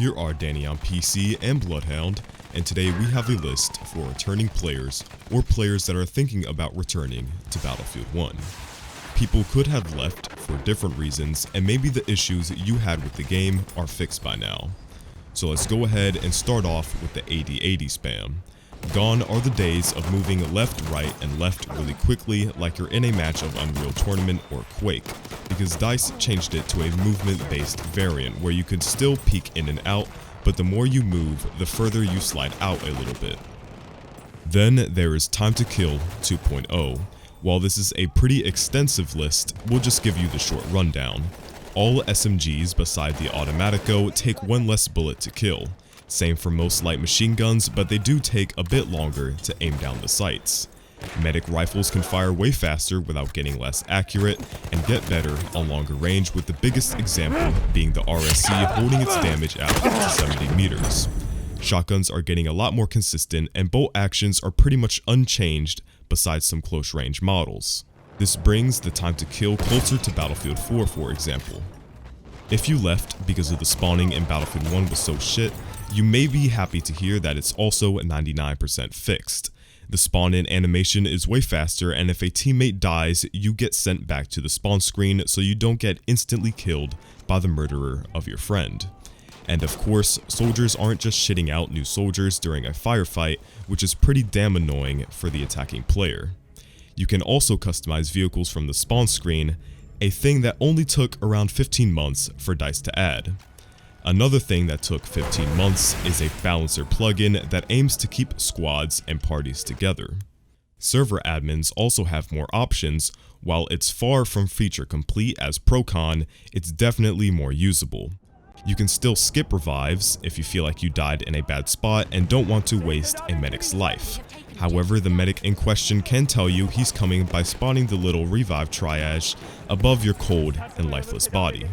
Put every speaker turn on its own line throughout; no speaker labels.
Here are DANNYonPC and Bloodhound, and today we have a list for returning players or players that are thinking about returning to Battlefield 1. People could have left for different reasons, and maybe the issues you had with the game are fixed by now. So let's go ahead and start off with the 80-80 spam. Gone are the days of moving left, right, and left really quickly like you're in a match of Unreal Tournament or Quake, because DICE changed it to a movement-based variant where you could still peek in and out, but the more you move, the further you slide out a little bit. Then there is Time to Kill 2.0. While this is a pretty extensive list, we'll just give you the short rundown. All SMGs beside the Automatico take one less bullet to kill. Same for most light machine guns, but they do take a bit longer to aim down the sights. Medic rifles can fire way faster without getting less accurate, and get better on longer range, with the biggest example being the RSC holding its damage out to 70 meters. Shotguns are getting a lot more consistent, and bolt actions are pretty much unchanged besides some close range models. This brings the time to kill closer to Battlefield 4, for example. If you left because of the spawning in Battlefield 1 was so shit, you may be happy to hear that it's also 99% fixed. The spawn-in animation is way faster, and if a teammate dies, you get sent back to the spawn screen so you don't get instantly killed by the murderer of your friend. And of course, soldiers aren't just shitting out new soldiers during a firefight, which is pretty damn annoying for the attacking player. You can also customize vehicles from the spawn screen, a thing that only took around 15 months for DICE to add. Another thing that took 15 months is a balancer plugin that aims to keep squads and parties together. Server admins also have more options. While it's far from feature complete as Procon, it's definitely more usable. You can still skip revives if you feel like you died in a bad spot and don't want to waste a medic's life. However, the medic in question can tell you he's coming by spawning the little revive triage above your cold and lifeless body.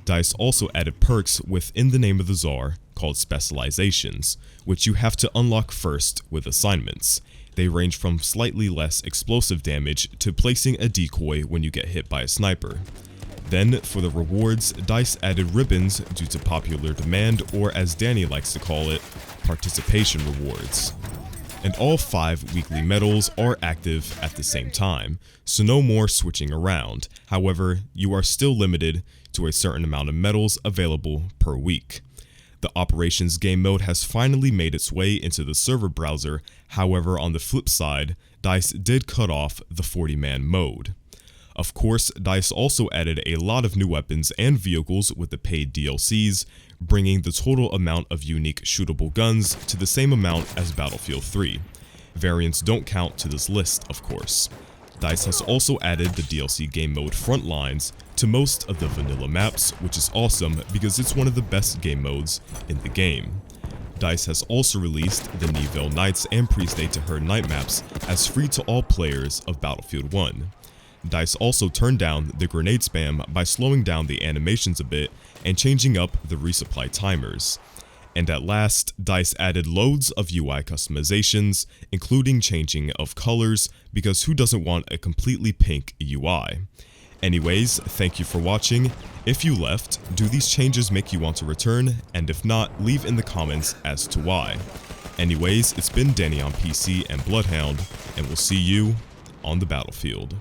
DICE also added perks within the name of the Tsar called specializations, which you have to unlock first with assignments. They range from slightly less explosive damage to placing a decoy when you get hit by a sniper. Then, for the rewards, DICE added ribbons due to popular demand, or as Danny likes to call it, participation rewards. And all 5 weekly medals are active at the same time, so no more switching around. However, you are still limited to a certain amount of medals available per week. The Operations game mode has finally made its way into the server browser. However, on the flip side, DICE did cut off the 40-man mode. Of course, DICE also added a lot of new weapons and vehicles with the paid DLCs, bringing the total amount of unique shootable guns to the same amount as Battlefield 3. Variants don't count to this list, of course. DICE has also added the DLC game mode Frontlines to most of the vanilla maps, which is awesome because it's one of the best game modes in the game. DICE has also released the Nivelle Nights and Pre-Stay to Her Night maps as free to all players of Battlefield 1. DICE also turned down the grenade spam by slowing down the animations a bit and changing up the resupply timers. And at last, DICE added loads of UI customizations, including changing of colors, because who doesn't want a completely pink UI? Anyways, thank you for watching. If you left, do these changes make you want to return? And if not, leave in the comments as to why. Anyways, it's been DANNYonPC and Bloodhound, and we'll see you on the battlefield.